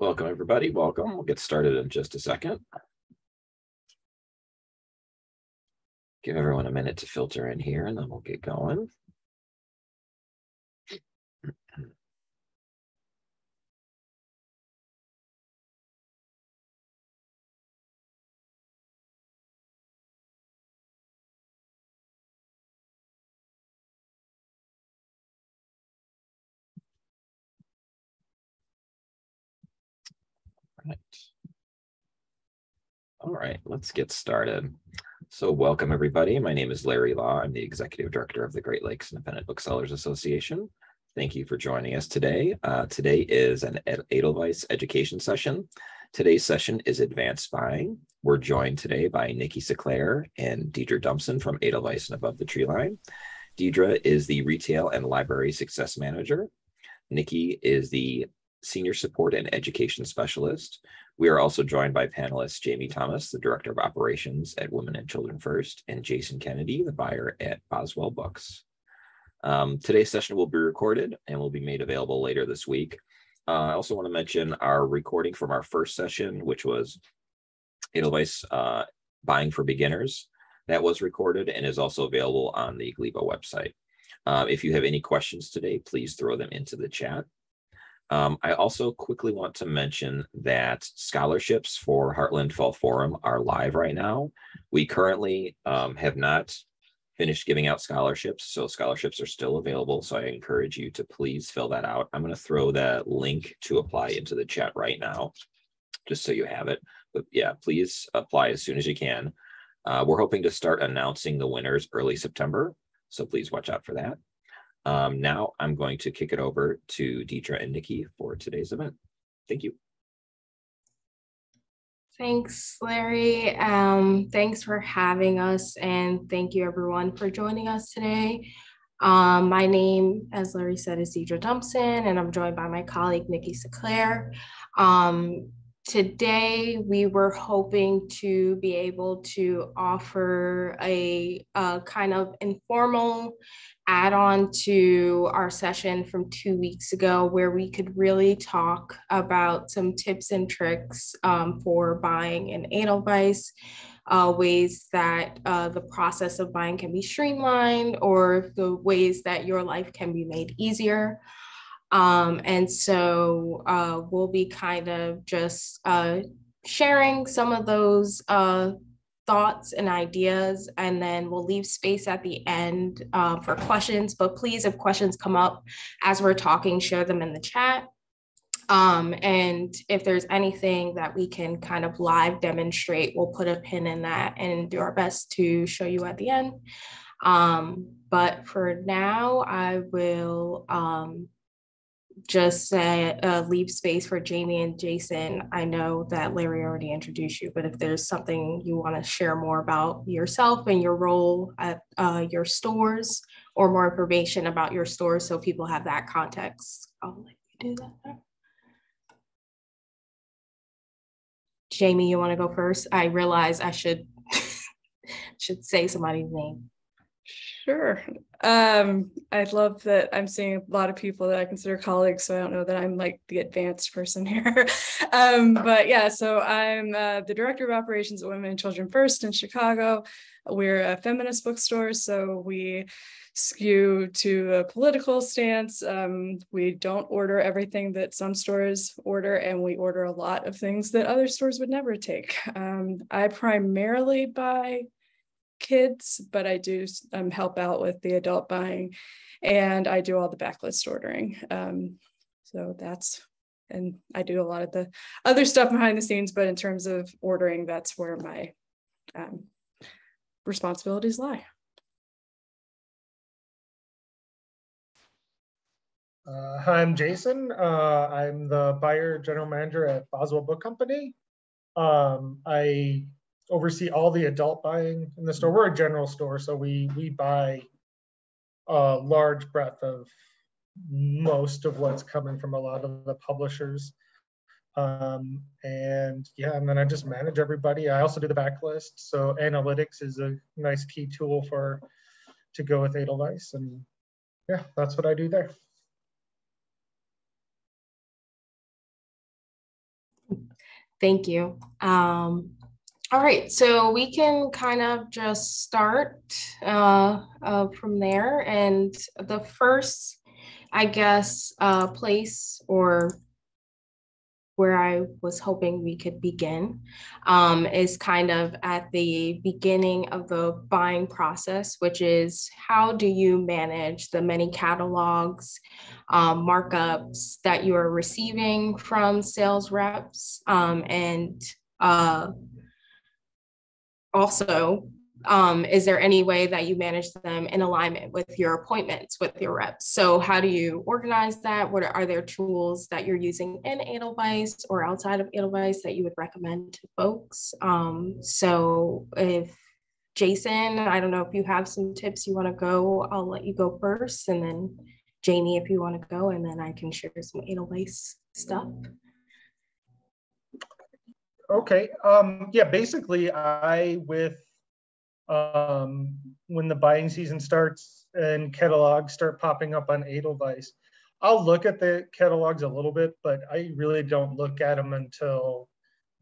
Welcome, everybody. Welcome. We'll get started in just a second. Give everyone a minute to filter in here, and then we'll get going. Right. All right, let's get started. So welcome, everybody. My name is Larry Law. I'm the Executive Director of the Great Lakes Independent Booksellers Association. Thank you for joining us today. Today is an Edelweiss education session. Today's session is advanced buying. We're joined today by Nikki Seclair and Deidre Dumpson from Edelweiss and Above the Tree Line. Deidre is the Retail and Library Success Manager. Nikki is the Senior Support and Education Specialist. We are also joined by panelists Jamie Thomas, the Director of Operations at Women and Children First, and Jason Kennedy, the buyer at Boswell Books. Today's session will be recorded and will be made available later this week. I also want to mention our recording from our first session, which was Edelweiss Buying for Beginners. That was recorded and is also available on the Glebo website. If you have any questions today, please throw them into the chat. I also quickly want to mention that scholarships for Heartland Fall Forum are live right now. We currently have not finished giving out scholarships, so scholarships are still available. So I encourage you to please fill that out. I'm going to throw that link to apply into the chat right now, just so you have it. But yeah, please apply as soon as you can. We're hoping to start announcing the winners early September, so please watch out for that. Now I'm going to kick it over to Deidre and Nikki for today's event. Thank you. Thanks, Larry. Thanks for having us, and thank you everyone for joining us today. My name, as Larry said, is Deidre Dumpson, and I'm joined by my colleague, Nikki Seclair. Today, we were hoping to be able to offer a kind of informal add-on to our session from 2 weeks ago, where we could really talk about some tips and tricks for buying in Edelweiss, ways that the process of buying can be streamlined, or the ways that your life can be made easier. And so we'll be kind of just sharing some of those thoughts and ideas, and then we'll leave space at the end for questions. But please, if questions come up as we're talking, share them in the chat. And if there's anything that we can kind of live demonstrate, we'll put a pin in that and do our best to show you at the end. But for now, I will just leave space for Jamie and Jason. I know that Larry already introduced you, but if there's something you want to share more about yourself and your role at your stores, or more information about your stores so people have that context, I'll let you do that. Jamie, you want to go first? I realize I should say somebody's name. Sure. I love that I'm seeing a lot of people that I consider colleagues, so I don't know that I'm like the advanced person here. But yeah, so I'm the Director of Operations at Women and Children First in Chicago. We're a feminist bookstore, so we skew to a political stance. We don't order everything that some stores order, and we order a lot of things that other stores would never take. I primarily buy kids, but I do help out with the adult buying, and I do all the backlist ordering. So and I do a lot of the other stuff behind the scenes, but in terms of ordering, that's where my responsibilities lie. Hi, I'm Jason. I'm the buyer general manager at Boswell Book Company. I oversee all the adult buying in the store. We're a general store, so we buy a large breadth of most of what's coming from a lot of the publishers. And yeah, and then I just manage everybody. I also do the backlist. So analytics is a nice key tool to go with Edelweiss. And yeah, that's what I do there. Thank you. All right, so we can kind of just start from there. And the first, I guess, place or where I was hoping we could begin is kind of at the beginning of the buying process, which is how do you manage the many catalogs, markups that you are receiving from sales reps, and also, is there any way that you manage them in alignment with your appointments with your reps? So how do you organize that? What are there tools that you're using in Edelweiss or outside of Edelweiss that you would recommend to folks? So if Jason, I don't know if you have some tips you want to go, I'll let you go first. And then Jamie, if you want to go, and then I can share some Edelweiss stuff. Okay. Yeah, basically when the buying season starts and catalogs start popping up on Edelweiss, I'll look at the catalogs a little bit, but I really don't look at them until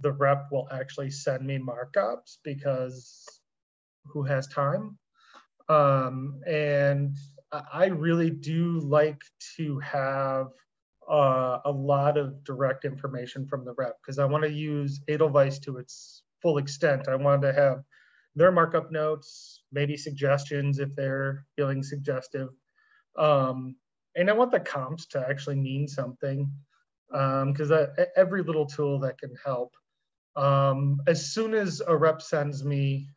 the rep will actually send me markups, because who has time? And I really do like to have a lot of direct information from the rep, because I want to use Edelweiss to its full extent. I want to have their markup notes, maybe suggestions if they're feeling suggestive. And I want the comps to actually mean something, because every little tool that can help. As soon as a rep sends me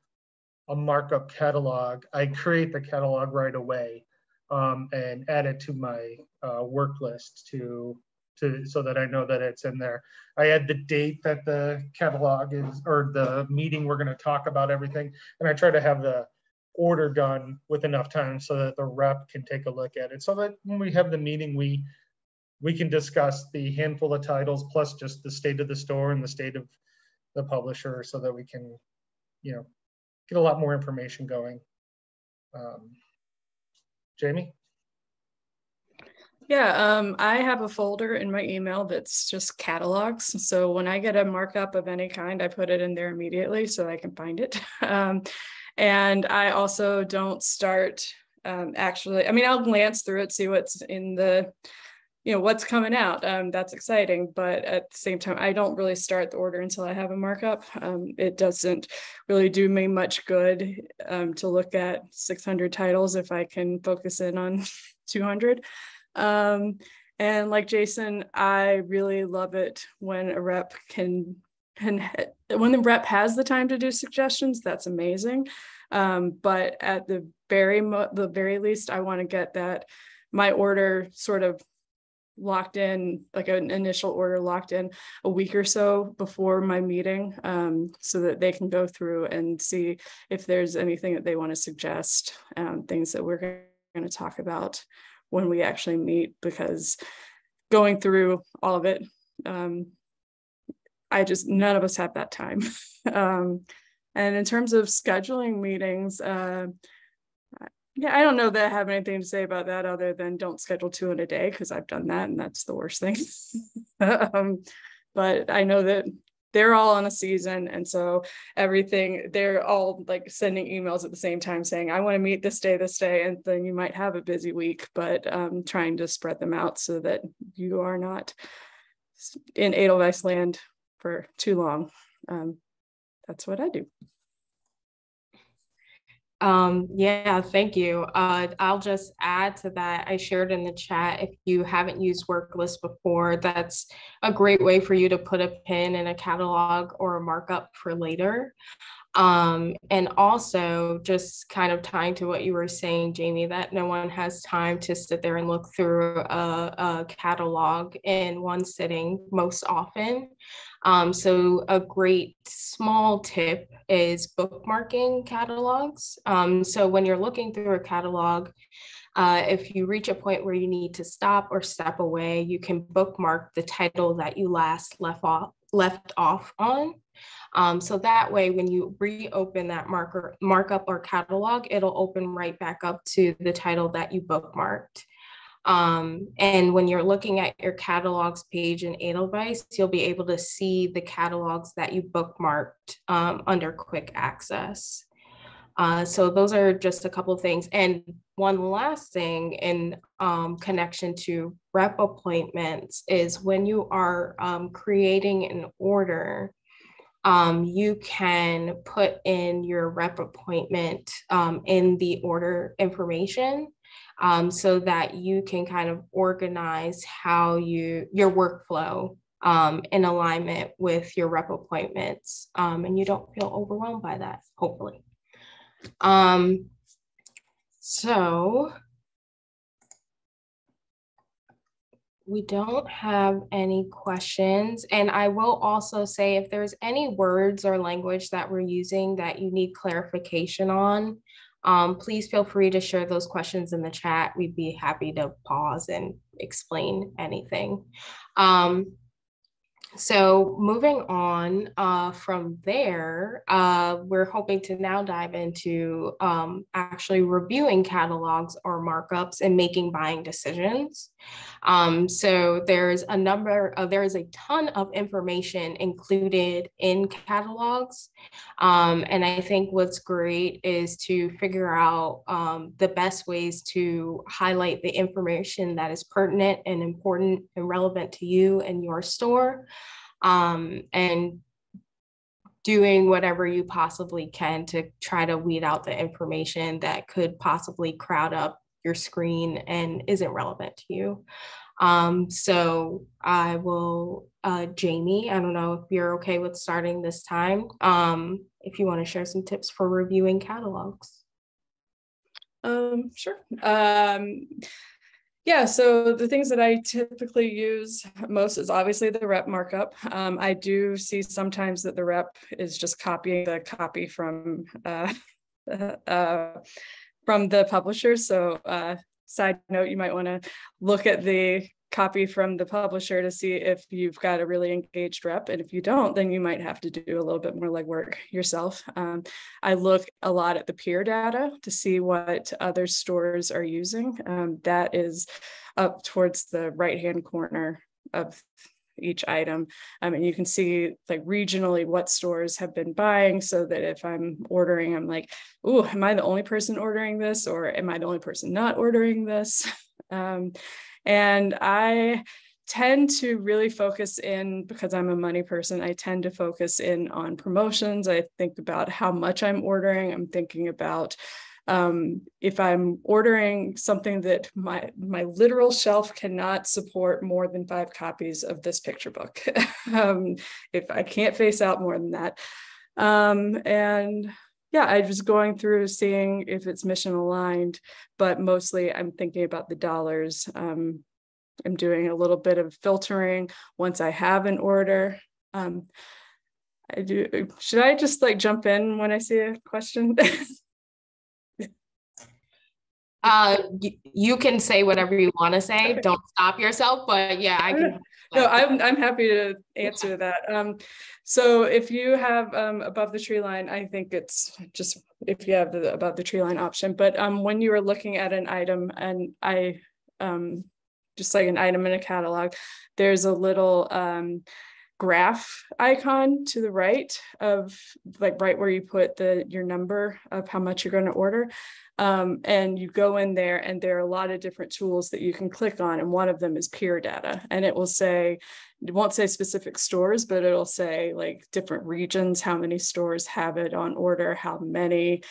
a markup catalog, I create the catalog right away and add it to my work list so that I know that it's in there. I add the date that the catalog is, or the meeting we're going to talk about everything, and I try to have the order done with enough time so that the rep can take a look at it, so that when we have the meeting, we can discuss the handful of titles plus just the state of the store and the state of the publisher, so that we can, get a lot more information going. Jamie? Yeah, I have a folder in my email that's just catalogs. So when I get a markup of any kind, I put it in there immediately so I can find it. And I also don't start I'll glance through it, see what's in the, what's coming out. That's exciting. But at the same time, I don't really start the order until I have a markup. It doesn't really do me much good to look at 600 titles if I can focus in on 200. And like Jason, I really love it when a rep when the rep has the time to do suggestions. That's amazing. But at the very least, I want to get that my order sort of locked in, like an initial order locked in a week or so before my meeting, so that they can go through and see if there's anything that they want to suggest, things that we're going to talk about when we actually meet, because going through all of it, none of us have that time. And in terms of scheduling meetings, I don't know that I have anything to say about that other than don't schedule 2 in a day, because I've done that and that's the worst thing. But I know that they're all on a season, and so they're all like sending emails at the same time saying, I want to meet this day, and then you might have a busy week, but trying to spread them out so that you are not in Edelweiss land for too long. That's what I do. Yeah, thank you. I'll just add to that. I shared in the chat, if you haven't used Worklist before, that's a great way for you to put a pin in a catalog or a markup for later. And also just kind of tying to what you were saying, Jamie, that no one has time to sit there and look through a catalog in one sitting most often. So a great small tip is bookmarking catalogs. So when you're looking through a catalog, if you reach a point where you need to stop or step away, you can bookmark the title that you last left off on. So that way, when you reopen that markup or catalog, it'll open right back up to the title that you bookmarked. And when you're looking at your catalogs page in Edelweiss, you'll be able to see the catalogs that you bookmarked under quick access. So those are just a couple of things. And one last thing in connection to rep appointments is when you are creating an order, you can put in your rep appointment in the order information so that you can kind of organize how your workflow in alignment with your rep appointments, and you don't feel overwhelmed by that, hopefully. So we don't have any questions. And I will also say if there's any words or language that we're using that you need clarification on, please feel free to share those questions in the chat. We'd be happy to pause and explain anything. So moving on from there, we're hoping to now dive into actually reviewing catalogs or markups and making buying decisions. So there is a ton of information included in catalogs. And I think what's great is to figure out the best ways to highlight the information that is pertinent and important and relevant to you and your store. And doing whatever you possibly can to try to weed out the information that could possibly crowd up your screen and isn't relevant to you. So I will, Jamie, I don't know if you're okay with starting this time, if you want to share some tips for reviewing catalogs. Sure. Yeah, so the things that I typically use most is obviously the rep markup. I do see sometimes that the rep is just copying the copy from the publisher. So side note, you might want to look at the copy from the publisher to see if you've got a really engaged rep. And if you don't, then you might have to do a little bit more legwork yourself. I look a lot at the peer data to see what other stores are using. That is up towards the right-hand corner of each item. And you can see like regionally what stores have been buying, so that if I'm ordering, I'm like, oh, am I the only person ordering this, or am I the only person not ordering this? And I tend to really focus in, because I'm a money person, I tend to focus in on promotions. I think about how much I'm ordering. I'm thinking about if I'm ordering something that my literal shelf cannot support more than 5 copies of this picture book. If I can't face out more than that. And yeah, I was going through seeing if it's mission aligned, but mostly I'm thinking about the dollars. I'm doing a little bit of filtering once I have an order. Should I just like jump in when I see a question? You can say whatever you want to say. Don't stop yourself, but yeah, I can. No, I'm happy to answer that. So if you have above the tree line, I think it's just if you have the above the tree line option. But when you are looking at an item, and I just like an item in a catalog, there's a little graph icon to the right of like right where you put your number of how much you're going to order. And you go in there and there are a lot of different tools that you can click on. And one of them is peer data. And it will say, it won't say specific stores, but it'll say like different regions, how many stores have it on order, how many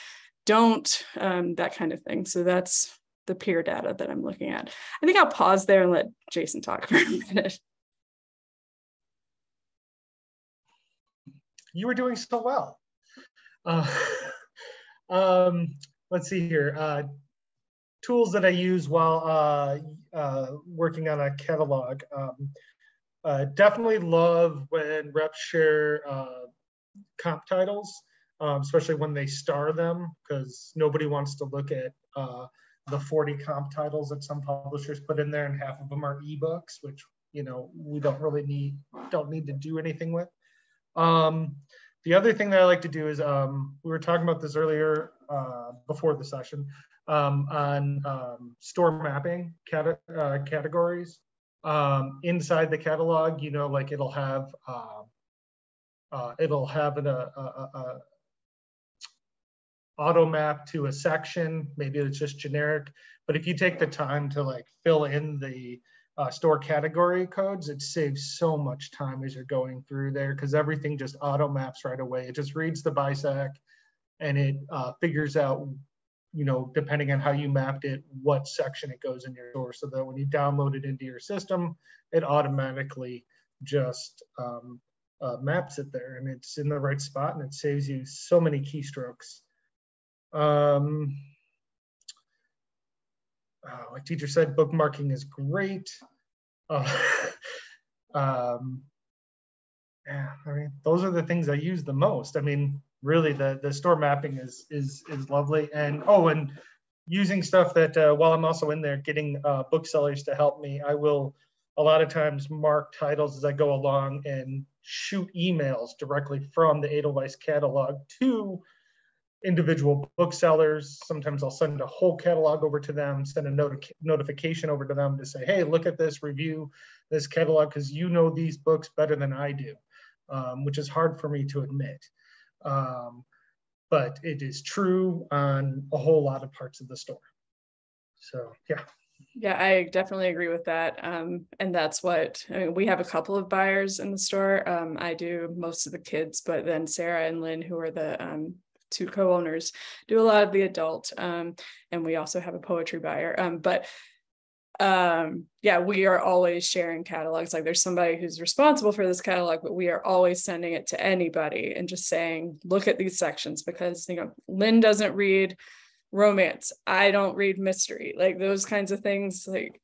don't, that kind of thing. So that's the peer data that I'm looking at. I think I'll pause there and let Jason talk for a minute. You were doing so well. Let's see here. Tools that I use while working on a catalog. Definitely love when reps share comp titles, especially when they star them, because nobody wants to look at the 40 comp titles that some publishers put in there, and half of them are ebooks, which we don't need to do anything with. The other thing that I like to do is, we were talking about this earlier before the session, on store mapping categories. Inside the catalog, you know, like it'll have an auto map to a section. Maybe it's just generic, but if you take the time to like fill in the store category codes, it saves so much time as you're going through there, because everything just auto maps right away. It just reads the BISAC and it figures out, you know, depending on how you mapped it, what section it goes in your store, so that when you download it into your system, it automatically just maps it there, and it's in the right spot, and it saves you so many keystrokes. Like teacher said, bookmarking is great. Yeah, I mean, those are the things I use the most. I mean, really, the store mapping is lovely, and and using stuff that while I'm also in there, getting booksellers to help me. I will a lot of times mark titles as I go along and shoot emails directly from the Edelweiss catalog to individual booksellers. Sometimes I'll send a whole catalog over to them, send a notification over to them to say, hey, look at this, review this catalog, because you know these books better than I do, which is hard for me to admit. But it is true on a whole lot of parts of the store. So, yeah. Yeah, I definitely agree with that. And that's what, I mean, we have a couple of buyers in the store. I do most of the kids, but then Sarah and Lynn, who are the two co-owners, do a lot of the adult. And we also have a poetry buyer. Yeah, we are always sharing catalogs. Like there's somebody who's responsible for this catalog, but we are always sending it to anybody and just saying, look at these sections, because, you know, Lynn doesn't read romance, I don't read mystery, like those kinds of things. Like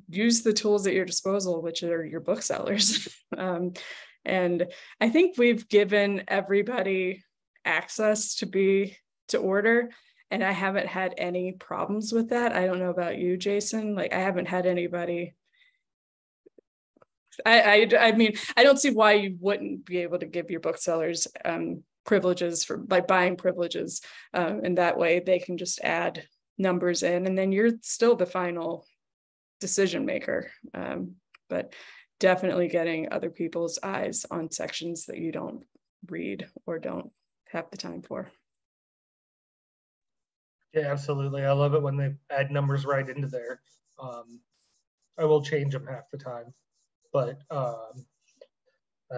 use the tools at your disposal, which are your booksellers. And I think we've given everybody access to order, and I haven't had any problems with that. I don't know about you, Jason. Like I haven't had anybody. I mean, I don't see why you wouldn't be able to give your booksellers privileges for buying privileges, and that way they can just add numbers in, and then you're still the final decision maker. But definitely getting other people's eyes on sections that you don't read or don't have the time for. Yeah, absolutely. I love it when they add numbers right into there. I will change them half the time, but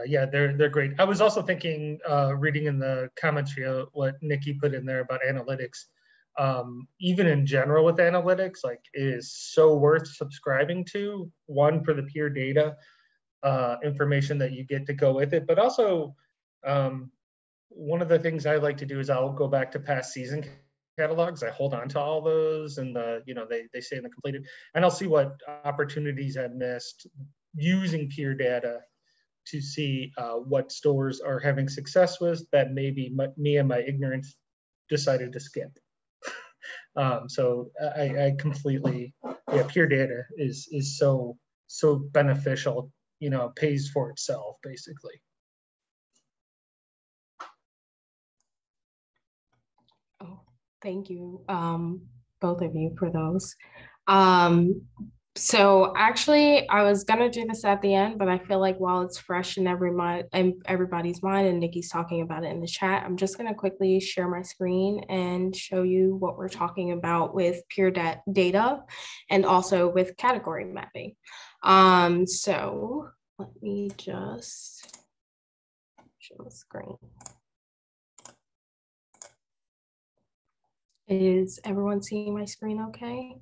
yeah, they're great. I was also thinking, reading in the comments here, what Nikki put in there about analytics. Even in general with analytics, like it is so worth subscribing to. One, for the peer data information that you get to go with it, but also one of the things I like to do is I'll go back to past season catalogs. I hold on to all those, and they say in the completed, and I'll see what opportunities I've missed using peer data to see what stores are having success with that maybe me and my ignorance decided to skip. So I completely, yeah, peer data is so beneficial, you know, pays for itself basically. Oh, thank you, both of you, for those. So actually, I was gonna do this at the end, but I feel like while it's fresh in everybody's mind, and Nikki's talking about it in the chat, I'm just gonna quickly share my screen and show you what we're talking about with peer data and also with category mapping. So let me just show the screen. Is everyone seeing my screen okay?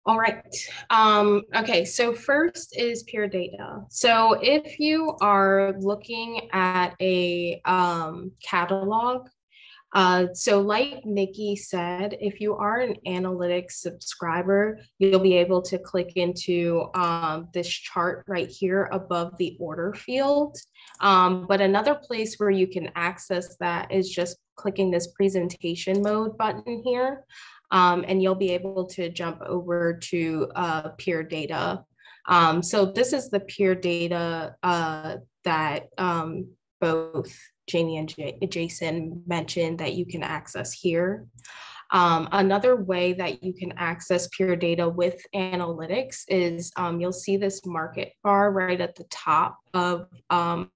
All right. Okay, so first is peer data. So if you are looking at a catalog, so like Nikki said, if you are an analytics subscriber, you'll be able to click into this chart right here above the order field. But another place where you can access that is just clicking this presentation mode button here. And you'll be able to jump over to peer data. So this is the peer data that both Jamie and Jason mentioned that you can access here. Another way that you can access pure data with analytics is you'll see this market bar right at the top of an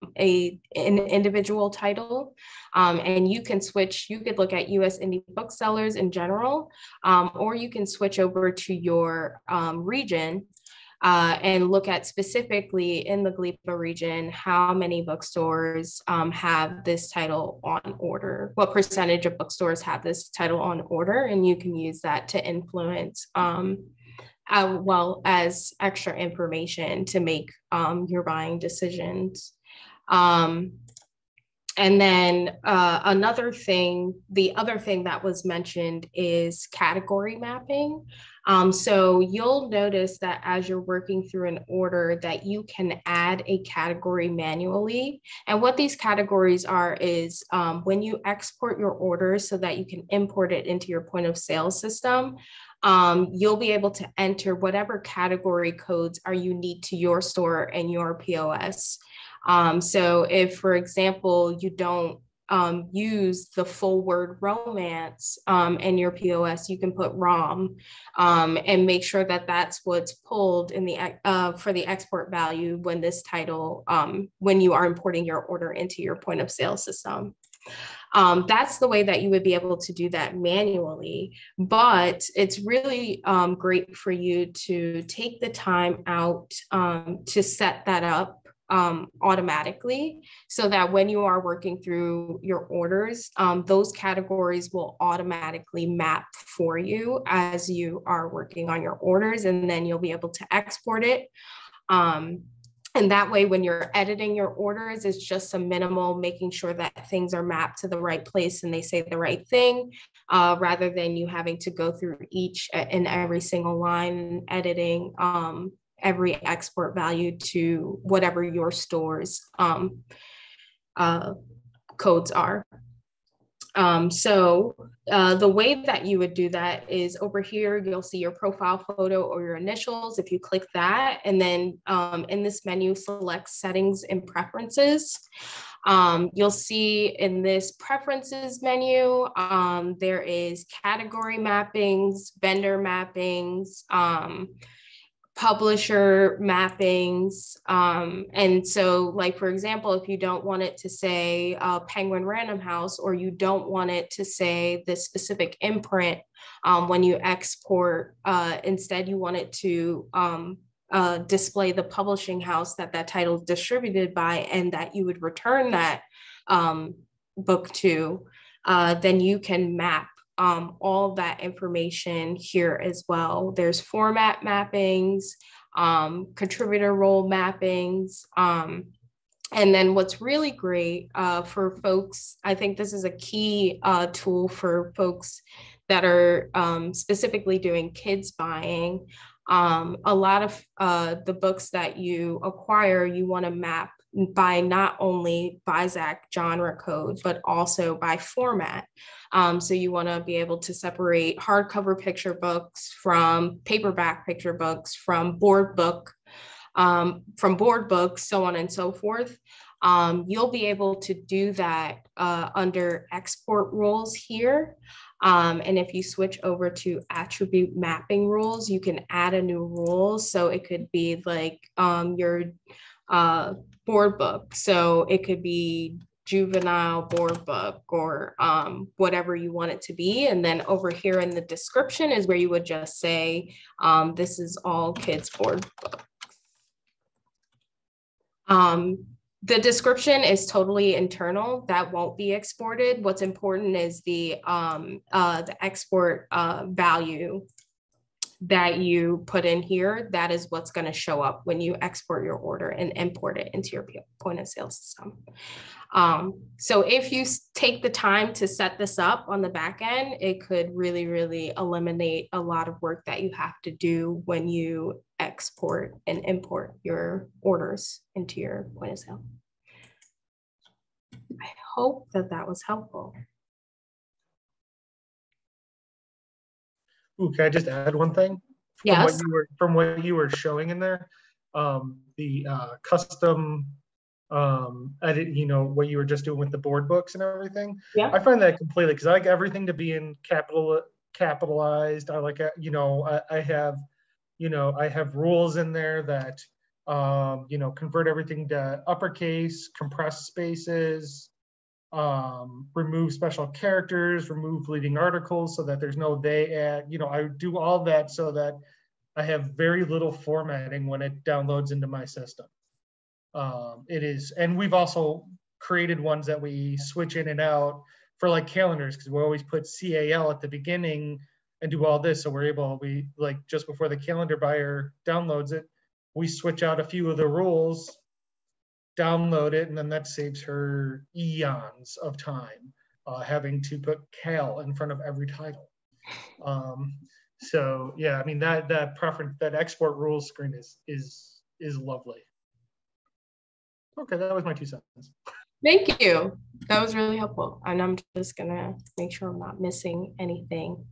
individual title. And you can switch, you could look at US indie booksellers in general, or you can switch over to your region and look at specifically in the GLEPA region, how many bookstores have this title on order, what percentage of bookstores have this title on order, and you can use that to influence as well as extra information to make your buying decisions. And then another thing, the other thing that was mentioned is category mapping. So you'll notice that as you're working through an order that you can add a category manually. And what these categories are is when you export your order so that you can import it into your point of sale system, you'll be able to enter whatever category codes are unique to your store and your POS. So if, for example, you don't use the full word romance in your POS, you can put ROM and make sure that that's what's pulled in the for the export value when this title, when you are importing your order into your point of sale system. That's the way that you would be able to do that manually, but it's really great for you to take the time out to set that up automatically, so that when you are working through your orders, those categories will automatically map for you as you are working on your orders, and then you'll be able to export it. And that way, when you're editing your orders, it's just a minimal making sure that things are mapped to the right place and they say the right thing, rather than you having to go through each and every single line editing every export value to whatever your store's codes are. So the way that you would do that is over here, you'll see your profile photo or your initials. If you click that, and then in this menu, select settings and preferences. You'll see in this preferences menu, there is category mappings, vendor mappings, publisher mappings. And so, like, for example, if you don't want it to say Penguin Random House, or you don't want it to say this specific imprint when you export, instead you want it to display the publishing house that that title is distributed by and that you would return that book to, then you can map all of that information here as well. There's format mappings, contributor role mappings. And then what's really great for folks, I think this is a key tool for folks that are specifically doing kids buying. A lot of the books that you acquire, you want to map by not only BISAC genre code, but also by format. So you want to be able to separate hardcover picture books from paperback picture books, from board books, so on and so forth. You'll be able to do that under export rules here. And if you switch over to attribute mapping rules, you can add a new rule. So it could be like your board book. So it could be juvenile board book, or whatever you want it to be. And then over here in the description is where you would just say, this is all kids board book. The description is totally internal. That won't be exported. What's important is the export value that you put in here. That is what's going to show up when you export your order and import it into your point of sale system. So if you take the time to set this up on the back end, it could really, really eliminate a lot of work that you have to do when you export and import your orders into your point of sale. I hope that that was helpful. Ooh, can I just add one thing? Yes. From what you were showing in there, the custom edit, what you were just doing with the board books and everything. Yeah. I find that completely, because I like everything to be in capital capitalized. I like, I have, I have rules in there that, convert everything to uppercase, compress spaces, remove special characters, remove leading articles so that there's no they at, I do all that so that I have very little formatting when it downloads into my system. And we've also created ones that we switch in and out for like calendars, because we always put CAL at the beginning and do all this. So we like just before the calendar buyer downloads it, we switch out a few of the rules, download it, and then that saves her eons of time having to put cal in front of every title. So yeah, I mean that preference, that export rules screen is lovely. Okay, that was my 2 cents. Thank you. That was really helpful. And I'm just gonna make sure I'm not missing anything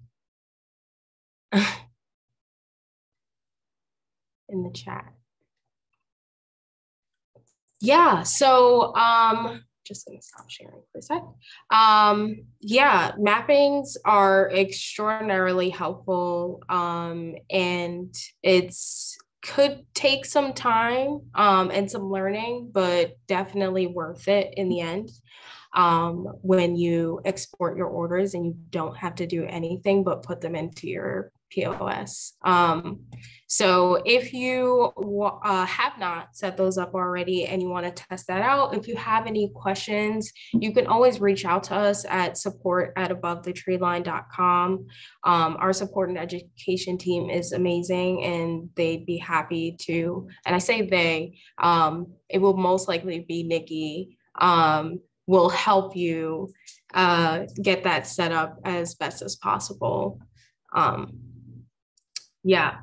in the chat. Yeah, so just gonna stop sharing for a sec. Yeah, mappings are extraordinarily helpful, and could take some time and some learning, but definitely worth it in the end. When you export your orders and you don't have to do anything but put them into your POS. So if you have not set those up already and you want to test that out, if you have any questions, you can always reach out to us at support@abovethetreeline.com. Our support and education team is amazing, and they'd be happy to, and I say they, it will most likely be Nikki, will help you get that set up as best as possible. Yeah.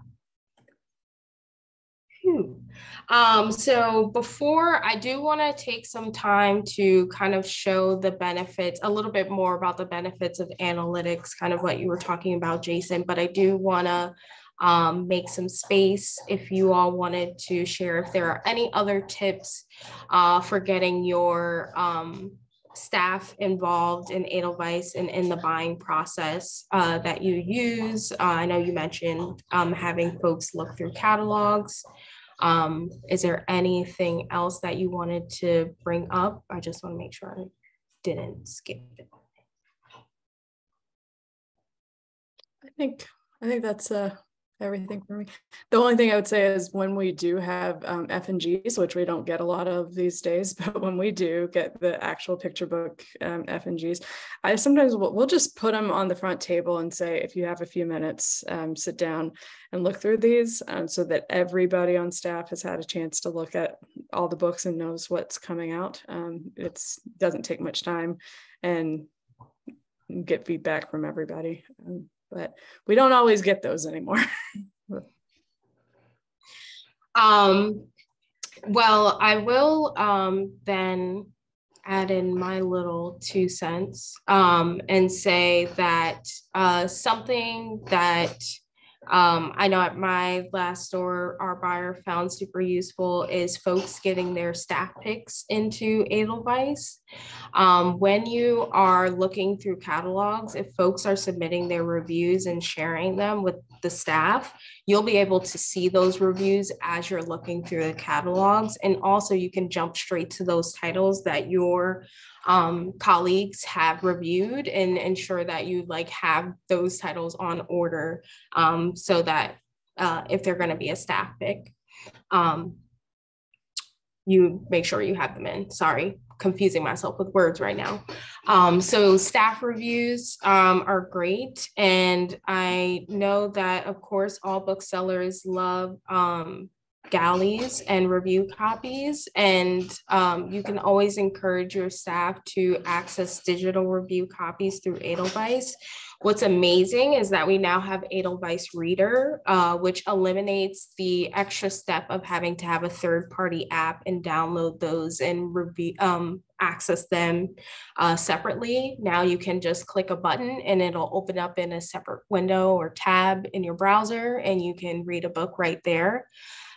So before, I do want to take some time to kind of show the benefits, a little bit more about the benefits of analytics, kind of what you were talking about, Jason, but I do want to make some space if you all wanted to share if there are any other tips for getting your staff involved in Edelweiss and in the buying process that you use. I know you mentioned having folks look through catalogs. Is there anything else that you wanted to bring up? I just want to make sure I didn't skip it. I think that's everything for me. The only thing I would say is when we do have F&Gs, which we don't get a lot of these days, but when we do get the actual picture book F&Gs, I sometimes we'll just put them on the front table and say, if you have a few minutes, sit down and look through these so that everybody on staff has had a chance to look at all the books and knows what's coming out. It doesn't take much time and get feedback from everybody. But we don't always get those anymore. Well, I will then add in my little 2 cents and say that something that I know at my last store, our buyer found super useful is folks getting their staff picks into Edelweiss. When you are looking through catalogs, if folks are submitting their reviews and sharing them with the staff, you'll be able to see those reviews as you're looking through the catalogs. And also you can jump straight to those titles that your colleagues have reviewed and ensure that you have those titles on order so that if they're going to be a staff pick, you make sure you have them in. Sorry, confusing myself with words right now. So staff reviews are great. And I know that, of course, all booksellers love galleys and review copies, and you can always encourage your staff to access digital review copies through Edelweiss. What's amazing is that we now have Edelweiss Reader, which eliminates the extra step of having to have a third-party app and download those and review, access them separately. Now you can just click a button and it'll open up in a separate window or tab in your browser, and you can read a book right there.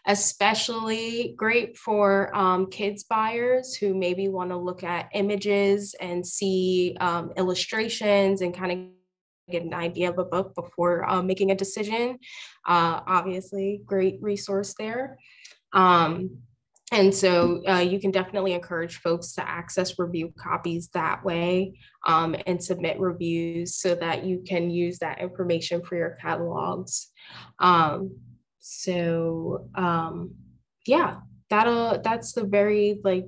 Especially great for kids buyers who maybe want to look at images and see illustrations and kind of get an idea of a book before making a decision. Obviously, great resource there. And so you can definitely encourage folks to access review copies that way, and submit reviews so that you can use that information for your catalogs. Yeah, that's the very like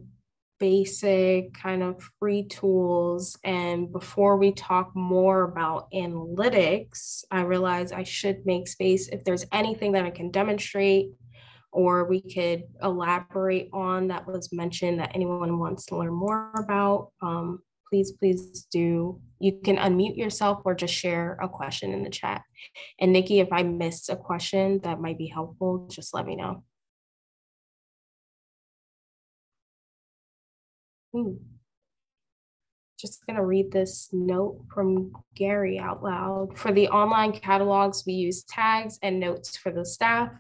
basic kind of free tools. And before we talk more about analytics, I realize I should make space if there's anything that I can demonstrate or we could elaborate on that was mentioned that anyone wants to learn more about. Please do. You can unmute yourself or just share a question in the chat. And Nikki, if I missed a question that might be helpful, just let me know. Just going to read this note from Gary out loud. For the online catalogs, we use tags and notes for the staff.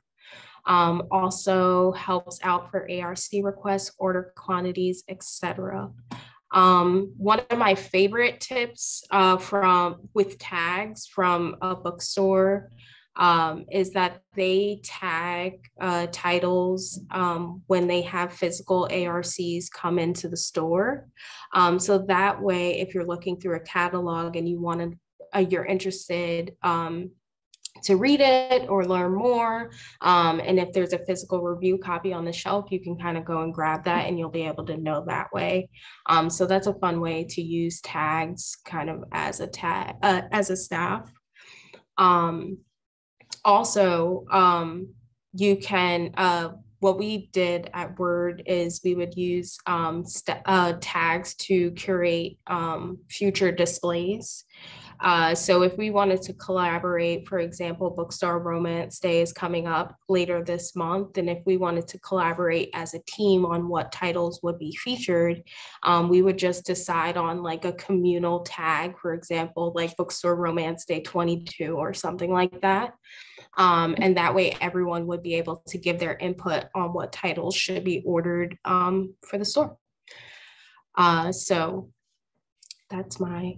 Also helps out for ARC requests, order quantities, etc. One of my favorite tips with tags from a bookstore is that they tag titles when they have physical ARCs come into the store. So that way, if you're looking through a catalog and you're interested to read it or learn more, and if there's a physical review copy on the shelf, you can kind of go and grab that and you'll be able to know that way. So that's a fun way to use tags kind of as a staff. Also, you can, what we did at Word is we would use tags to curate future displays. So if we wanted to collaborate, for example, Bookstore Romance Day is coming up later this month. And if we wanted to collaborate as a team on what titles would be featured, we would just decide on like a communal tag, for example, like Bookstore Romance Day 22 or something like that. And that way everyone would be able to give their input on what titles should be ordered for the store. So that's my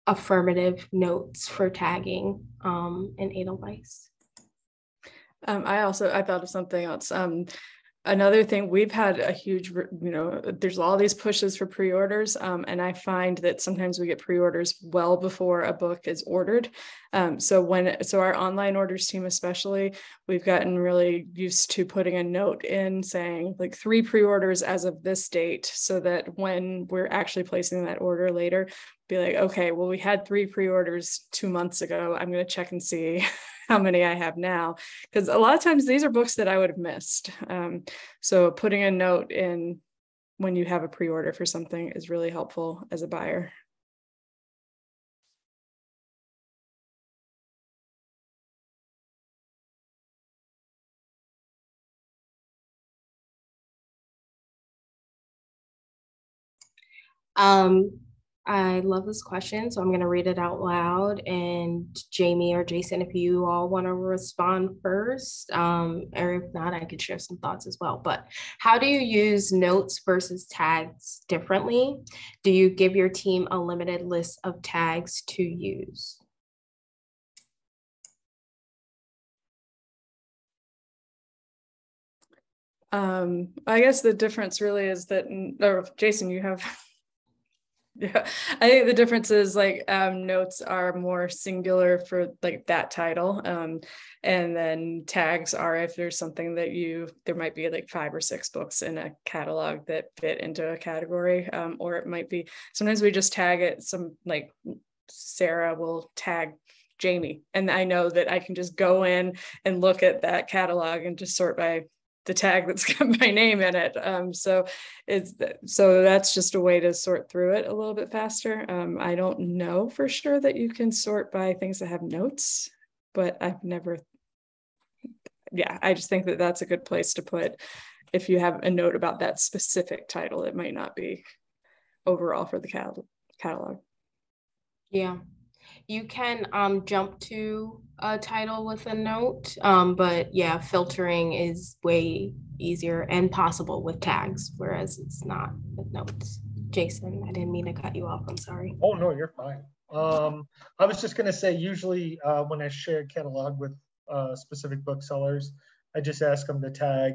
affirmative notes for tagging in Edelweiss. I thought of something else. Another thing, we've had a huge, there's all these pushes for pre-orders, and I find that sometimes we get pre-orders well before a book is ordered. So our online orders team especially, we've gotten really used to putting a note in saying like 3 pre-orders as of this date, so that when we're actually placing that order later, be like, okay, well, we had 3 pre-orders 2 months ago. I'm going to check and see how many I have now, because a lot of times these are books that I would have missed. So putting a note in when you have a pre-order for something is really helpful as a buyer. I love this question, so I'm going to read it out loud. And Jamie or Jason, if you all want to respond first, or if not, I could share some thoughts as well. But how do you use notes versus tags differently? Do you give your team a limited list of tags to use? I guess the difference really is that, or Jason, you have. Yeah, I think the difference is like notes are more singular for like that title, and then tags are if there's something that there might be like 5 or 6 books in a catalog that fit into a category, or it might be sometimes we just tag it. Some like Sarah will tag Jamie, and I know that I can just go in and look at that catalog and just sort by the tag that's got my name in it. So that's just a way to sort through it a little bit faster. I don't know for sure that you can sort by things that have notes, but I just think that that's a good place to put if you have a note about that specific title. It might not be overall for the catalog. Yeah. You can jump to a title with a note, but yeah, filtering is way easier and possible with tags, whereas it's not with notes. Jason, I didn't mean to cut you off. I'm sorry. Oh, no, you're fine. I was just going to say, usually when I share a catalog with specific booksellers, I just ask them to tag,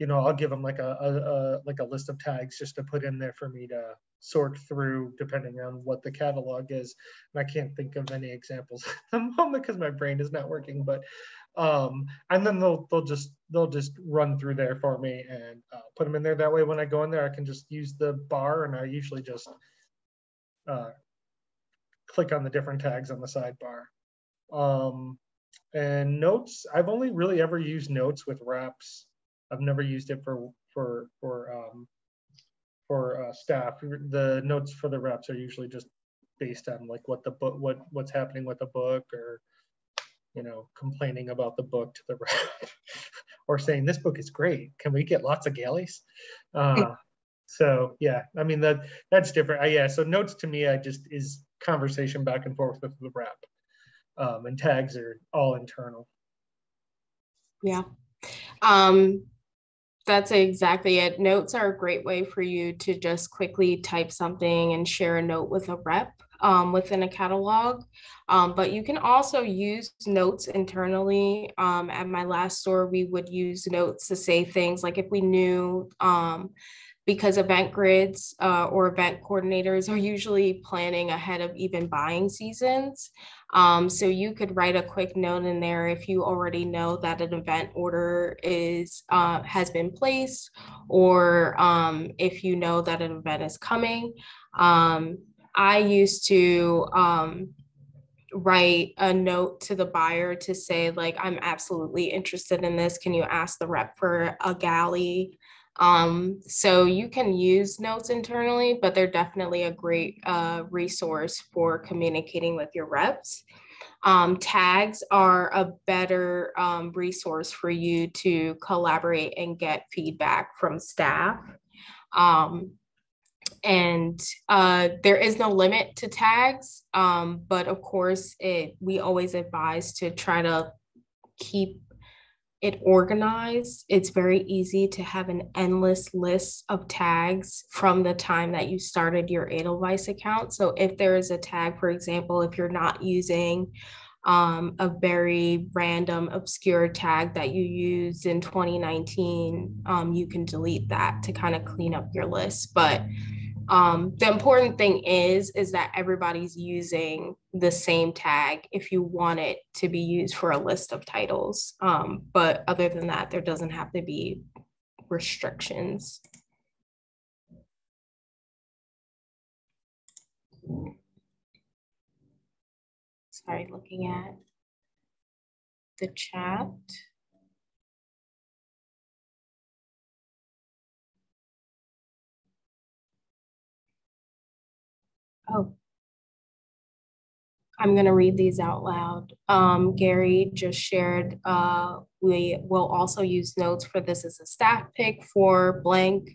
I'll give them like a list of tags just to put in there for me to sort through depending on what the catalog is. And I can't think of any examples at the moment because my brain is not working, but and then they'll just run through there for me and put them in there. That way, when I go in there, I can just use the bar, and I usually just click on the different tags on the sidebar. And notes, I've only really ever used notes with reps. I've never used it for staff. The notes for the reps are usually just based on like what the book, what's happening with the book, or complaining about the book to the rep, or saying this book is great. Can we get lots of galleys? So yeah, I mean that's different. Yeah, so notes to me, is conversation back and forth with the rep, and tags are all internal. Yeah. That's exactly it. Notes are a great way for you to just quickly type something and share a note with a rep within a catalog. But you can also use notes internally. At my last store, we would use notes to say things like if we knew, because event grids or event coordinators are usually planning ahead of even buying seasons. So you could write a quick note in there if you already know that an event order has been placed, or if you know that an event is coming. I used to write a note to the buyer to say, like, I'm absolutely interested in this. Can you ask the rep for a galley? So you can use notes internally, but they're definitely a great resource for communicating with your reps. Tags are a better resource for you to collaborate and get feedback from staff. And there is no limit to tags, but of course, we always advise to try to keep it organized. It's very easy to have an endless list of tags from the time that you started your Edelweiss account. So if there is a tag, for example, if you're not using a very random obscure tag that you used in 2019, you can delete that to kind of clean up your list. But the important thing is that everybody's using the same tag if you want it to be used for a list of titles. But other than that, there doesn't have to be restrictions. Sorry, looking at the chat. Oh, I'm going to read these out loud. Gary just shared, we will also use notes for this as a staff pick for blank.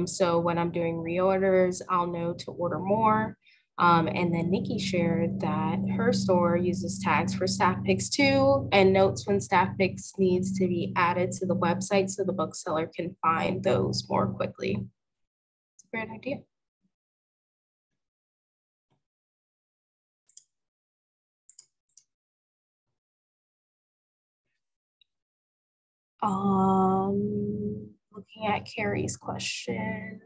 So when I'm doing reorders, I'll know to order more. And then Nikki shared that her store uses tags for staff picks too, and notes when staff picks needs to be added to the website so the bookseller can find those more quickly. It's a great idea. Looking at Carrie's question.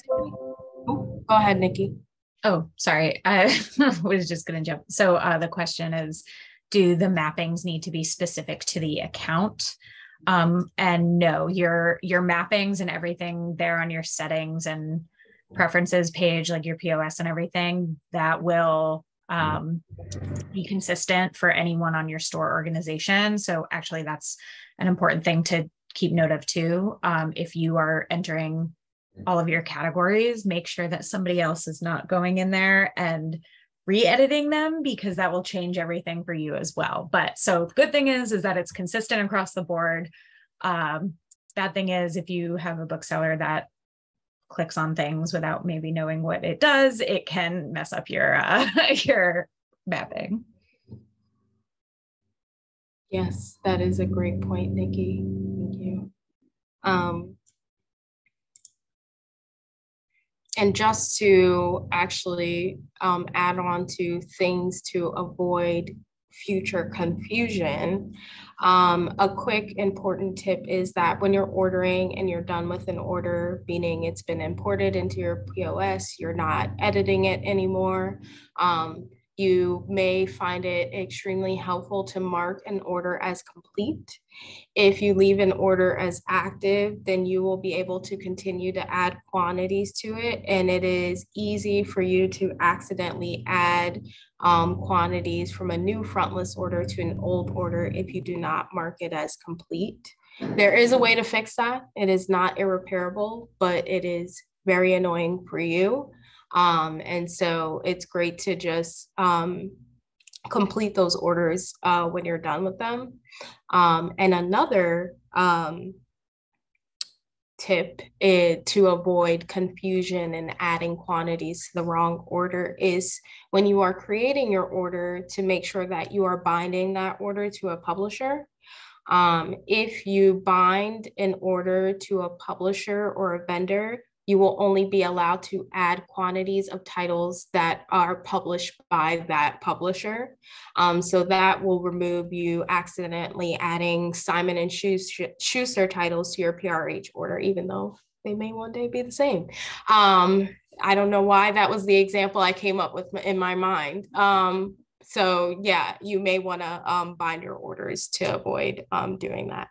Oh, go ahead, Nikki. Oh, sorry. I was just going to jump. So the question is, do the mappings need to be specific to the account? And no, your mappings and everything there on your settings and preferences page, like your POS and everything, that will be consistent for anyone on your store organization. So actually that's an important thing to keep note of too. If you are entering all of your categories, make sure that somebody else is not going in there and re-editing them, because that will change everything for you as well. But so the good thing is that it's consistent across the board. Bad thing is if you have a bookseller that clicks on things without maybe knowing what it does, it can mess up your your mapping. Yes, that is a great point, Nikki. Thank you. And just to actually add on to things to avoid future confusion, a quick important tip is that when you're ordering and you're done with an order, meaning it's been imported into your POS, you're not editing it anymore, you may find it extremely helpful to mark an order as complete. If you leave an order as active, then you will be able to continue to add quantities to it. And it is easy for you to accidentally add quantities from a new frontlist order to an old order if you do not mark it as complete. There is a way to fix that. It is not irreparable, but it is very annoying for you. And so it's great to just complete those orders when you're done with them. And another tip to avoid confusion and adding quantities to the wrong order is when you are creating your order to make sure that you are binding that order to a publisher. If you bind an order to a publisher or a vendor, you will only be allowed to add quantities of titles that are published by that publisher. So that will remove you accidentally adding Simon & Schuster titles to your PRH order, even though they may one day be the same. I don't know why that was the example I came up with in my mind. So yeah, you may want to bind your orders to avoid doing that.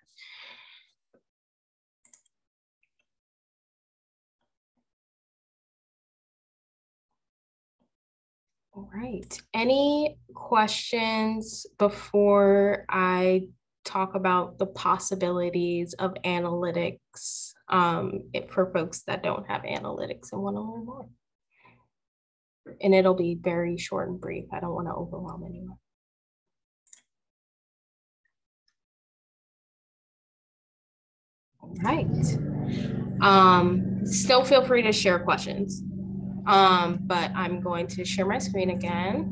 All right. Any questions before I talk about the possibilities of analytics for folks that don't have analytics and want to learn more? And it'll be very short and brief. I don't want to overwhelm anyone. All right. Still feel free to share questions. But I'm going to share my screen again.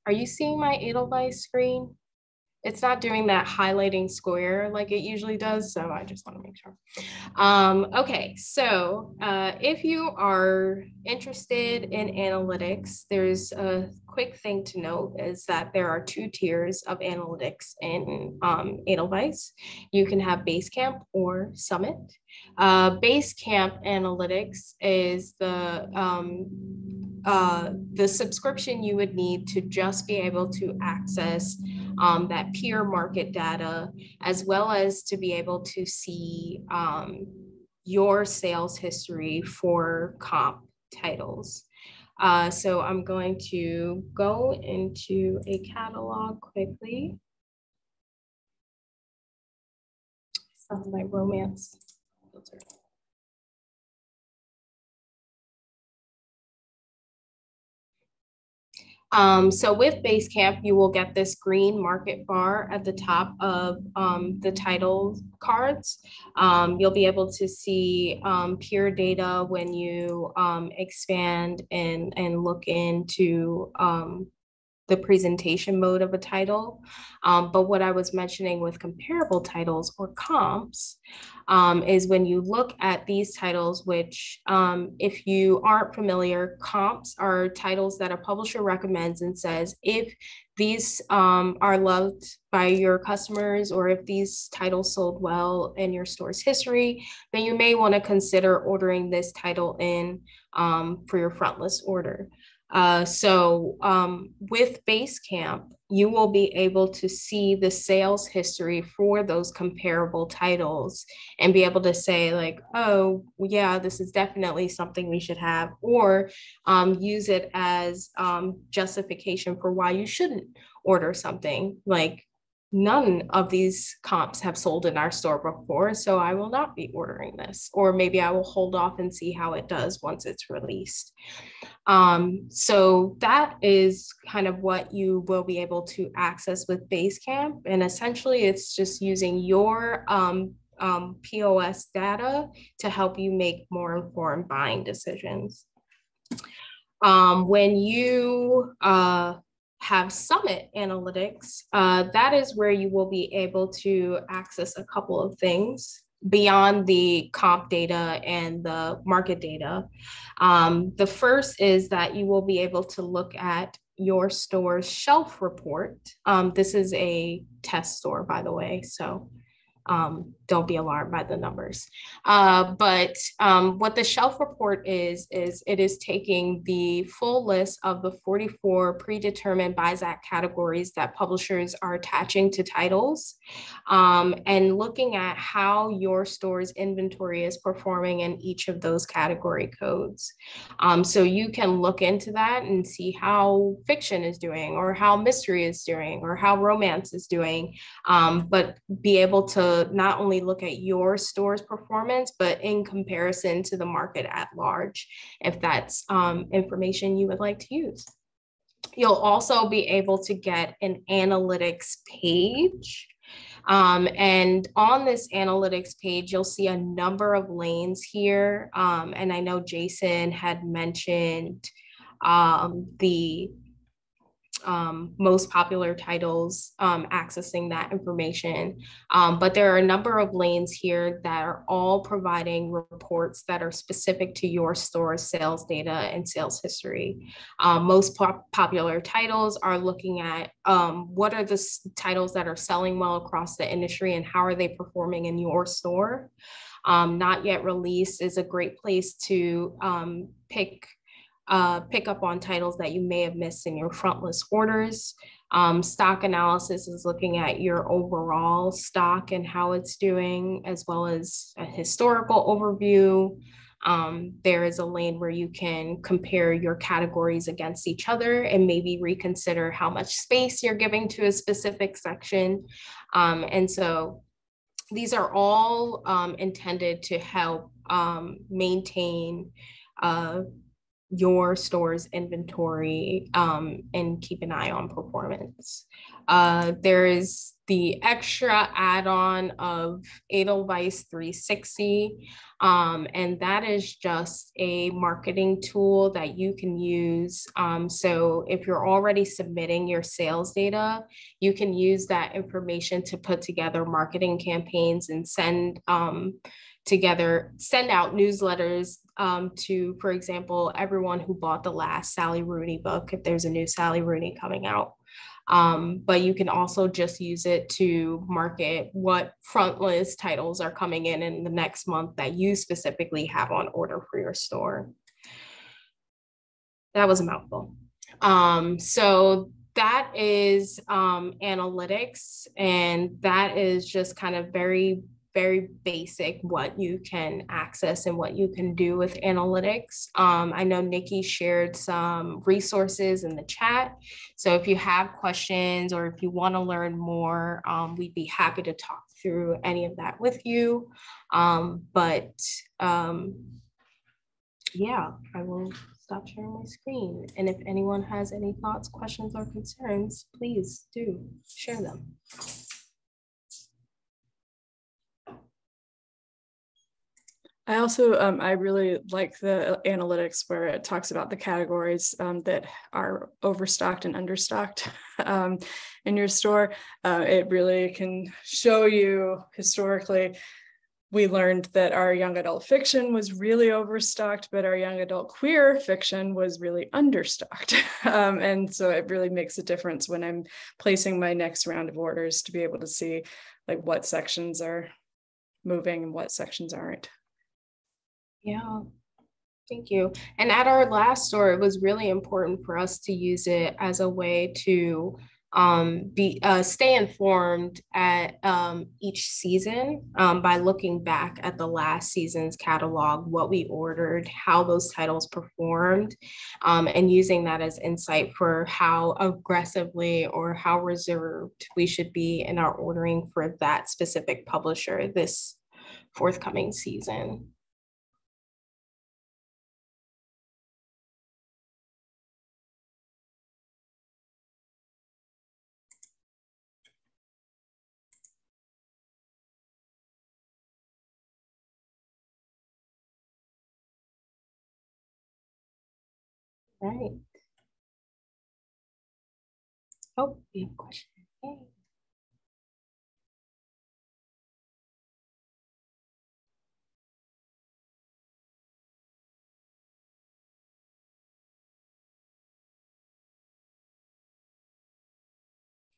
Are you seeing my Edelweiss screen? It's not doing that highlighting square like it usually does, so I just want to make sure. Okay, so if you are interested in analytics, there's a quick thing to note is that there are 2 tiers of analytics in Edelweiss. You can have Basecamp or Summit. Basecamp analytics is the subscription you would need to just be able to access that peer market data, as well as to be able to see your sales history for comp titles. So I'm going to go into a catalog quickly. Sounds like romance. So with Basecamp, you will get this green market bar at the top of the title cards. You'll be able to see peer data when you expand and look into the presentation mode of a title. But what I was mentioning with comparable titles or comps is when you look at these titles, which if you aren't familiar, comps are titles that a publisher recommends and says, if these are loved by your customers, or if these titles sold well in your store's history, then you may want to consider ordering this title in for your frontlist order. With Basecamp, you will be able to see the sales history for those comparable titles and be able to say like, oh yeah, this is definitely something we should have, or use it as justification for why you shouldn't order something. Like, none of these comps have sold in our store before, so I will not be ordering this, or maybe I will hold off and see how it does once it's released. So that is kind of what you will be able to access with Basecamp. And essentially it's just using your POS data to help you make more informed buying decisions. When you have Summit Analytics, that is where you will be able to access a couple of things beyond the comp data and the market data. The first is that you will be able to look at your store's shelf report. This is a test store, by the way, so don't be alarmed by the numbers. But what the shelf report is it is taking the full list of the 44 predetermined BISAC categories that publishers are attaching to titles, and looking at how your store's inventory is performing in each of those category codes. So you can look into that and see how fiction is doing, or how mystery is doing, or how romance is doing, but be able to not only look at your store's performance, but in comparison to the market at large, if that's information you would like to use. You'll also be able to get an analytics page. And on this analytics page, you'll see a number of lanes here. And I know Jason had mentioned the most popular titles, accessing that information. But there are a number of lanes here that are all providing reports that are specific to your store's sales data and sales history. Most popular titles are looking at what are the titles that are selling well across the industry and how are they performing in your store. Not yet released is a great place to pick up on titles that you may have missed in your front list orders. Stock analysis is looking at your overall stock and how it's doing, as well as a historical overview. There is a lane where you can compare your categories against each other and maybe reconsider how much space you're giving to a specific section. And so these are all intended to help maintain your store's inventory and keep an eye on performance. There is the extra add-on of Edelweiss 360, and that is just a marketing tool that you can use. So if you're already submitting your sales data, you can use that information to put together marketing campaigns and send out newsletters to, for example, everyone who bought the last Sally Rooney book, if there's a new Sally Rooney coming out. But you can also just use it to market what front list titles are coming in the next month that you specifically have on order for your store. That was a mouthful. So that is analytics, and that is just kind of very basic what you can access and what you can do with analytics. I know Nikki shared some resources in the chat. So if you have questions or if you want to learn more, we'd be happy to talk through any of that with you. Yeah, I will stop sharing my screen. And if anyone has any thoughts, questions, or concerns, please do share them. I also, I really like the analytics where it talks about the categories that are overstocked and understocked in your store. It really can show you historically. We learned that our young adult fiction was really overstocked, but our young adult queer fiction was really understocked. And so it really makes a difference when I'm placing my next round of orders to be able to see like what sections are moving and what sections aren't. Yeah, thank you. And at our last store, it was really important for us to use it as a way to stay informed at each season by looking back at the last season's catalog, what we ordered, how those titles performed, and using that as insight for how aggressively or how reserved we should be in our ordering for that specific publisher this forthcoming season. Right. Oh, we have a question. Yay.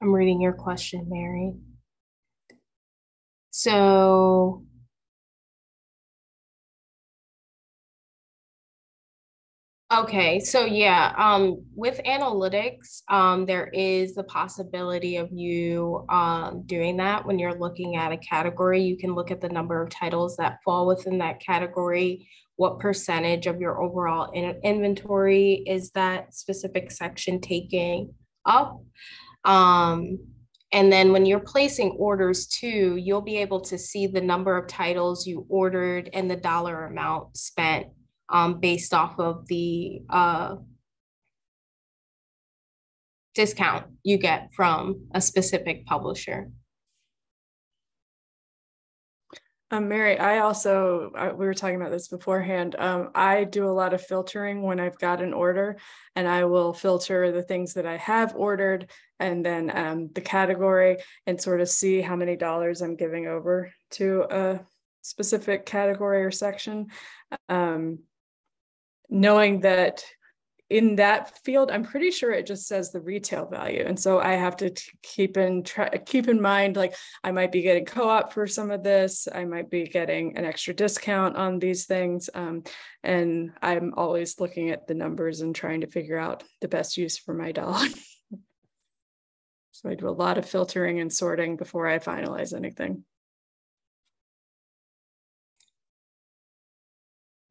I'm reading your question, Mary. So, okay, so yeah, with analytics, there is the possibility of you doing that when you're looking at a category. You can look at the number of titles that fall within that category, what percentage of your overall inventory is that specific section taking up. And then when you're placing orders too, you'll be able to see the number of titles you ordered and the dollar amount spent based off of the discount you get from a specific publisher. Mary, we were talking about this beforehand. I do a lot of filtering when I've got an order, and I will filter the things that I have ordered and then the category and sort of see how many dollars I'm giving over to a specific category or section. Knowing that in that field, I'm pretty sure it just says the retail value. And so I have to keep in mind, like I might be getting co-op for some of this. I might be getting an extra discount on these things. And I'm always looking at the numbers and trying to figure out the best use for my dollar. So I do a lot of filtering and sorting before I finalize anything.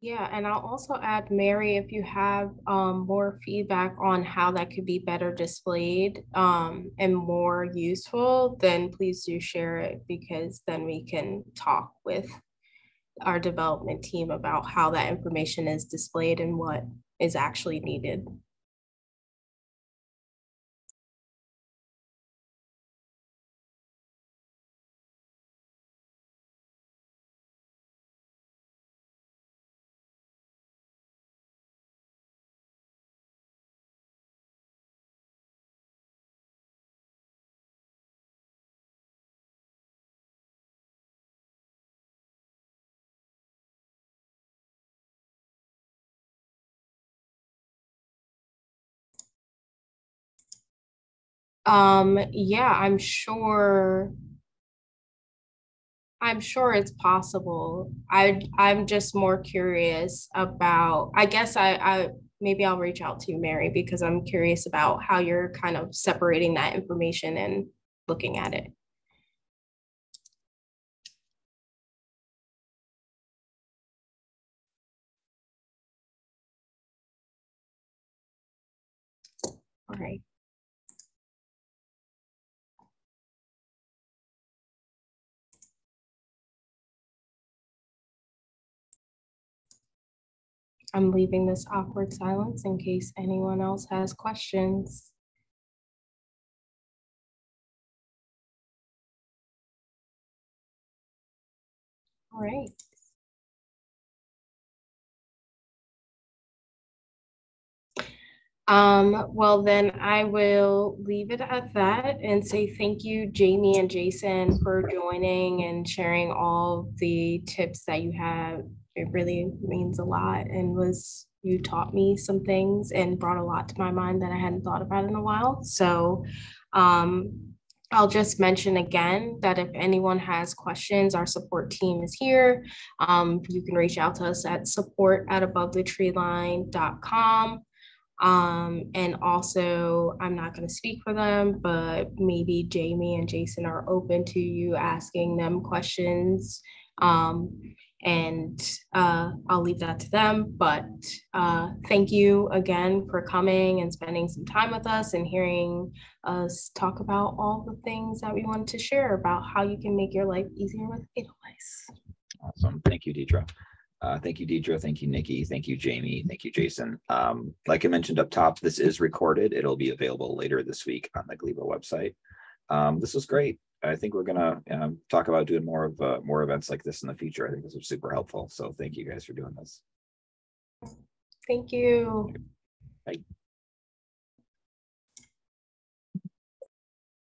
Yeah, and I'll also add, Mary, if you have more feedback on how that could be better displayed and more useful, then please do share it, because then we can talk with our development team about how that information is displayed and what is actually needed. Yeah, I'm sure it's possible. I'm just more curious about, I guess I maybe I'll reach out to you, Mary, because I'm curious about how you're kind of separating that information and looking at it. All right. I'm leaving this awkward silence in case anyone else has questions. All right. Well, then I will leave it at that and say thank you, Jamie and Jason, for joining and sharing all the tips that you have. It really means a lot, and you taught me some things and brought a lot to my mind that I hadn't thought about in a while. So I'll just mention again that if anyone has questions, our support team is here. You can reach out to us at support@abovethetreeline.com. And also, I'm not going to speak for them, but maybe Jamie and Jason are open to you asking them questions. And I'll leave that to them. But thank you again for coming and spending some time with us and hearing us talk about all the things that we wanted to share about how you can make your life easier with Edelweiss. Awesome. Thank you, Deidre. Thank you, Deidre. Thank you, Nikki. Thank you, Jamie. Thank you, Jason. Like I mentioned up top, this is recorded. It'll be available later this week on the Glebo website. This was great. I think we're gonna talk about doing more events like this in the future. I think this was super helpful. So thank you guys for doing this. Thank you. Bye.